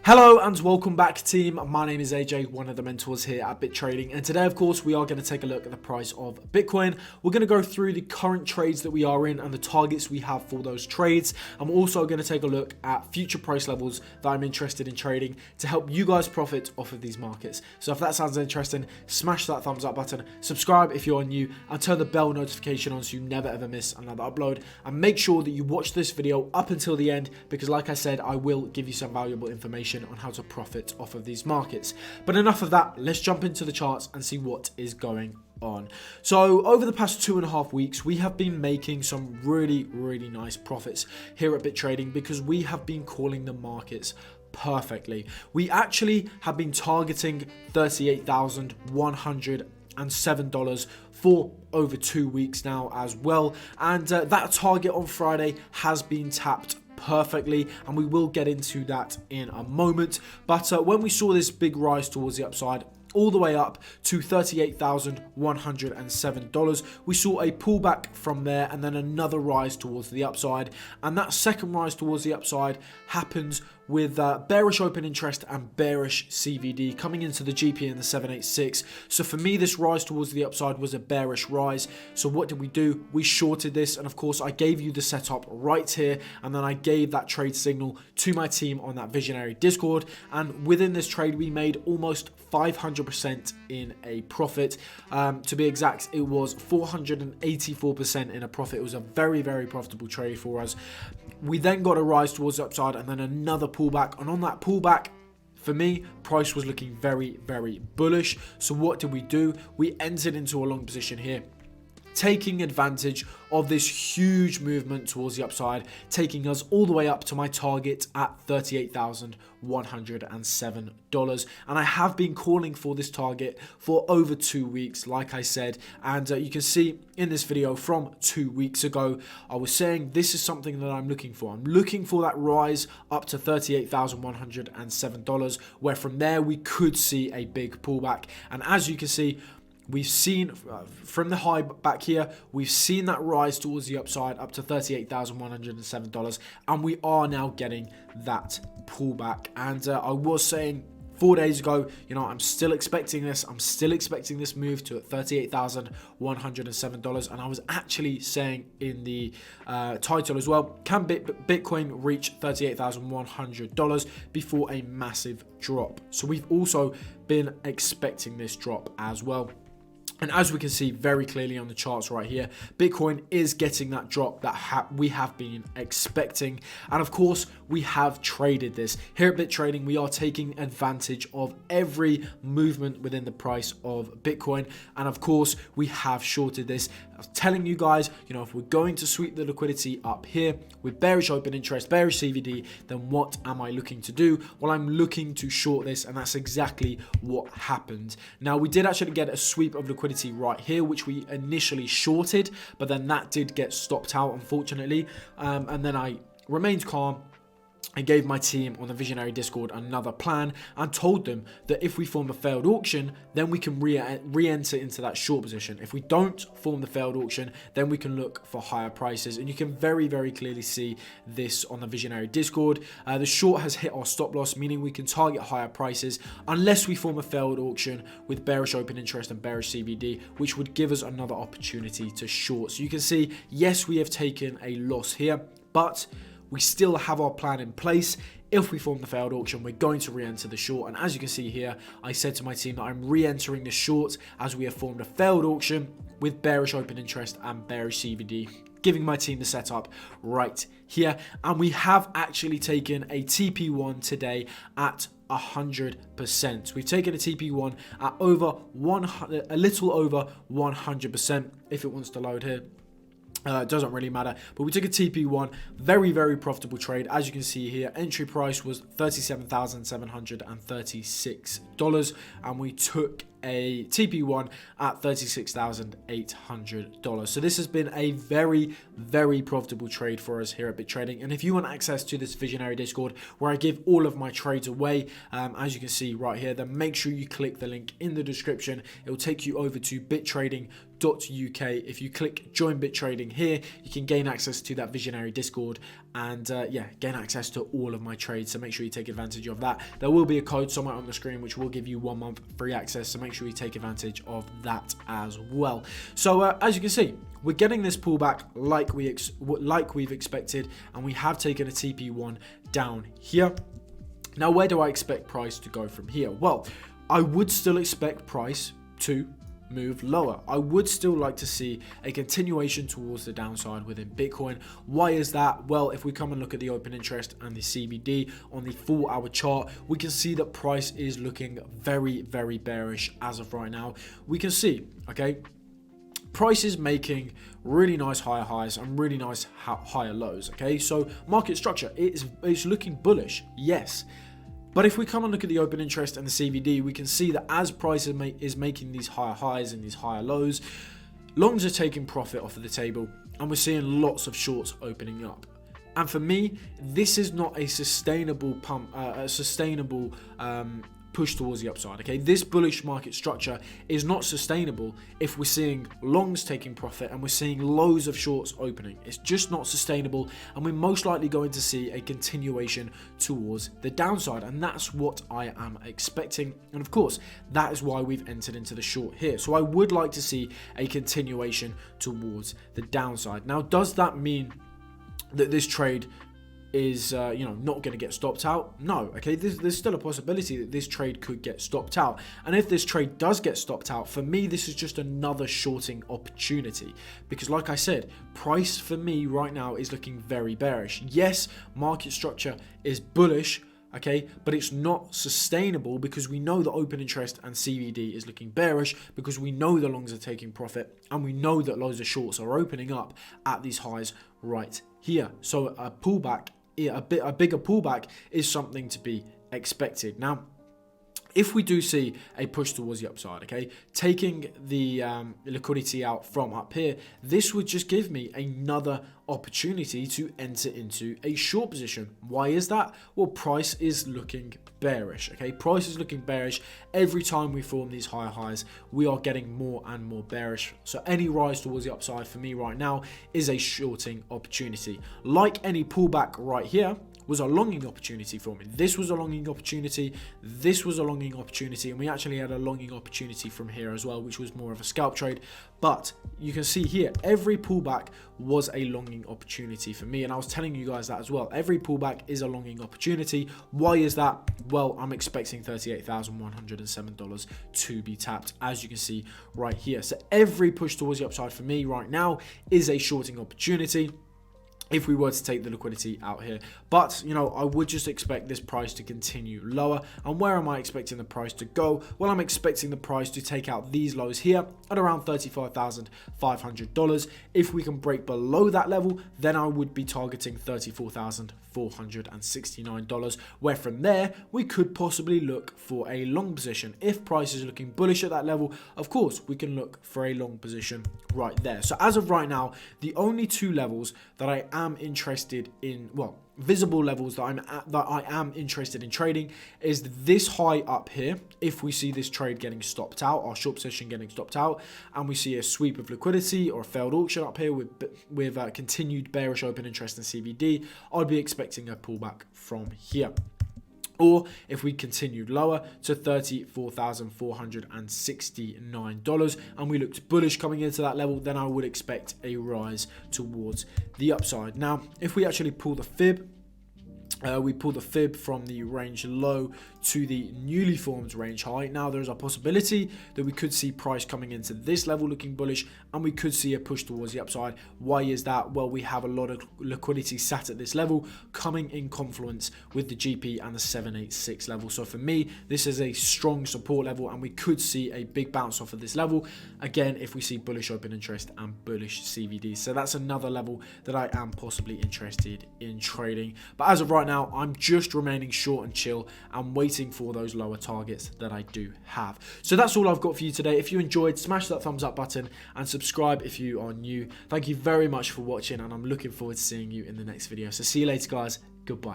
Hello and welcome back, team. My name is AJ, one of the mentors here at Bit Trading, and today of course we are going to take a look at the price of Bitcoin. We're going to go through the current trades that we are in and the targets we have for those trades, and we're also going to take a look at future price levels that I'm interested in trading to help you guys profit off of these markets. So if that sounds interesting, smash that thumbs up button, subscribe if you're new, and turn the bell notification on so you never ever miss another upload, and make sure that you watch this video up until the end because like I said, I will give you some valuable information on how to profit off of these markets. But enough of that, let's jump into the charts and see what is going on. So over the past 2.5 weeks, we have been making some really nice profits here at Bit Trading because we have been calling the markets perfectly. We actually have been targeting $38,107 for over 2 weeks now as well, and that target on Friday has been tapped perfectly, and we will get into that in a moment. But when we saw this big rise towards the upside all the way up to $38,107, we saw a pullback from there and then another rise towards the upside, and that second rise towards the upside happens with bearish open interest and bearish CVD coming into the GP in the 786. So for me, this rise towards the upside was a bearish rise. So what did we do? We shorted this, and of course I gave you the setup right here, and then I gave that trade signal to my team on that Visionary Discord, and within this trade we made almost 500% in a profit. To be exact, it was 484% in a profit. It was a very profitable trade for us. We then got a rise towards the upside and then another pullback, and on that pullback, for me, price was looking very bullish. So what did we do? We entered into a long position here, taking advantage of this huge movement towards the upside, taking us all the way up to my target at $38,107. And I have been calling for this target for over 2 weeks, like I said, and you can see in this video from 2 weeks ago, I was saying this is something that I'm looking for. I'm looking for that rise up to $38,107, where from there we could see a big pullback. And as you can see, we've seen from the high back here, we've seen that rise towards the upside up to $38,107, and we are now getting that pullback. And I was saying 4 days ago, I'm still expecting this. I'm still expecting this move to $38,107, and I was actually saying in the title as well, can Bitcoin reach $38,100 before a massive drop? So we've also been expecting this drop as well. And as we can see very clearly on the charts right here, Bitcoin is getting that drop that we have been expecting. And of course, we have traded this. Here at Bit Trading, we are taking advantage of every movement within the price of Bitcoin. And of course, we have shorted this. I was telling you guys, if we're going to sweep the liquidity up here with bearish open interest, bearish CVD, then what am I looking to do? Well, I'm looking to short this, and that's exactly what happened. Now, we did actually get a sweep of liquidity right here, which we initially shorted, but then that did get stopped out, unfortunately. And then I remained calm. I gave my team on the Visionary Discord another plan and told them that if we form a failed auction, then we can re-enter into that short position. If we don't form the failed auction, then we can look for higher prices. And you can very clearly see this on the Visionary Discord. The short has hit our stop loss, meaning we can target higher prices unless we form a failed auction with bearish open interest and bearish CVD, which would give us another opportunity to short. So you can see, yes, we have taken a loss here, but we still have our plan in place. If we form the failed auction, we're going to re-enter the short. And as you can see here, I said to my team that I'm re-entering the short as we have formed a failed auction with bearish open interest and bearish CVD, giving my team the setup right here. And we have actually taken a TP1 today at 100%. We've taken a TP1 at a little over 100%. If it wants to load here, it doesn't really matter, but we took a TP1, very profitable trade. As you can see here, entry price was $37,736, and we took a TP1 at $36,800. So this has been a very profitable trade for us here at Bit Trading. And if you want access to this Visionary Discord where I give all of my trades away, as you can see right here, then make sure you click the link in the description. It will take you over to bittrading.uk. If you click join Bit Trading here, you can gain access to that Visionary Discord and yeah, gain access to all of my trades. So make sure you take advantage of that. There will be a code somewhere on the screen which will give you 1 month free access, so make sure you take advantage of that as well. So as you can see, we're getting this pullback like we've expected, and we have taken a TP1 down here. Now, where do I expect price to go from here? Well, I would still expect price to move lower. I would still like to see a continuation towards the downside within Bitcoin. Why is that? Well, if we come and look at the open interest and the CBD on the 4-hour chart, we can see that price is looking very, very bearish as of right now. We can see, okay, price is making really nice higher highs and really nice higher lows, okay? So market structure, it's looking bullish, yes. But if we come and look at the open interest and the CVD, we can see that as price is making these higher highs and these higher lows, longs are taking profit off of the table, and we're seeing lots of shorts opening up. And for me, this is not a sustainable push towards the upside, okay? This bullish market structure is not sustainable if we're seeing longs taking profit and we're seeing loads of shorts opening. It's just not sustainable, and we're most likely going to see a continuation towards the downside, and that's what I am expecting. And of course, that is why we've entered into the short here. So I would like to see a continuation towards the downside. Now, does that mean that this trade is not going to get stopped out? No, okay, there's still a possibility that this trade could get stopped out, and if this trade does get stopped out, for me this is just another shorting opportunity, because like I said, price for me right now is looking very bearish. Yes, market structure is bullish, okay, but it's not sustainable, because we know the open interest and CVD is looking bearish, because we know the longs are taking profit, and we know that loads of shorts are opening up at these highs right here. So a pullback, a bigger pullback is something to be expected. Now, if we do see a push towards the upside, okay, taking the liquidity out from up here, this would just give me another opportunity to enter into a short position. Why is that? Well, price is looking bearish, okay? Price is looking bearish. Every time we form these higher highs, we are getting more and more bearish. So any rise towards the upside for me right now is a shorting opportunity. Like any pullback right here was a longing opportunity for me. This was a longing opportunity. This was a longing opportunity. And we actually had a longing opportunity from here as well, which was more of a scalp trade. But you can see here, every pullback was a longing opportunity for me. And I was telling you guys that as well. Every pullback is a longing opportunity. Why is that? Well, I'm expecting $38,107 to be tapped, as you can see right here. So every push towards the upside for me right now is a shorting opportunity if we were to take the liquidity out here. But I would just expect this price to continue lower. And where am I expecting the price to go? Well, I'm expecting the price to take out these lows here at around $35,500. If we can break below that level, then I would be targeting $34,469, where from there we could possibly look for a long position. If price is looking bullish at that level, of course we can look for a long position right there. So as of right now, the only two levels that I am interested in, well, visible levels that I am interested in trading, is this high up here. If we see this trade getting stopped out, our short position getting stopped out, and we see a sweep of liquidity or a failed auction up here with continued bearish open interest in CVD, I'd be expecting a pullback from here. Or if we continued lower to $34,469 and we looked bullish coming into that level, then I would expect a rise towards the upside. Now, if we actually pull the fib, we pull the fib from the range low to the newly formed range high. Now there's a possibility that we could see price coming into this level looking bullish, and we could see a push towards the upside. Why is that? Well, we have a lot of liquidity sat at this level coming in confluence with the GP and the 786 level. So for me, this is a strong support level, and we could see a big bounce off of this level again if we see bullish open interest and bullish CVD. So that's another level that I am possibly interested in trading. But as of right now, I'm just remaining short and chill and waiting for those lower targets that I do have. So that's all I've got for you today. If you enjoyed, smash that thumbs up button and subscribe if you are new. Thank you very much for watching, and I'm looking forward to seeing you in the next video. So see you later, guys. Goodbye.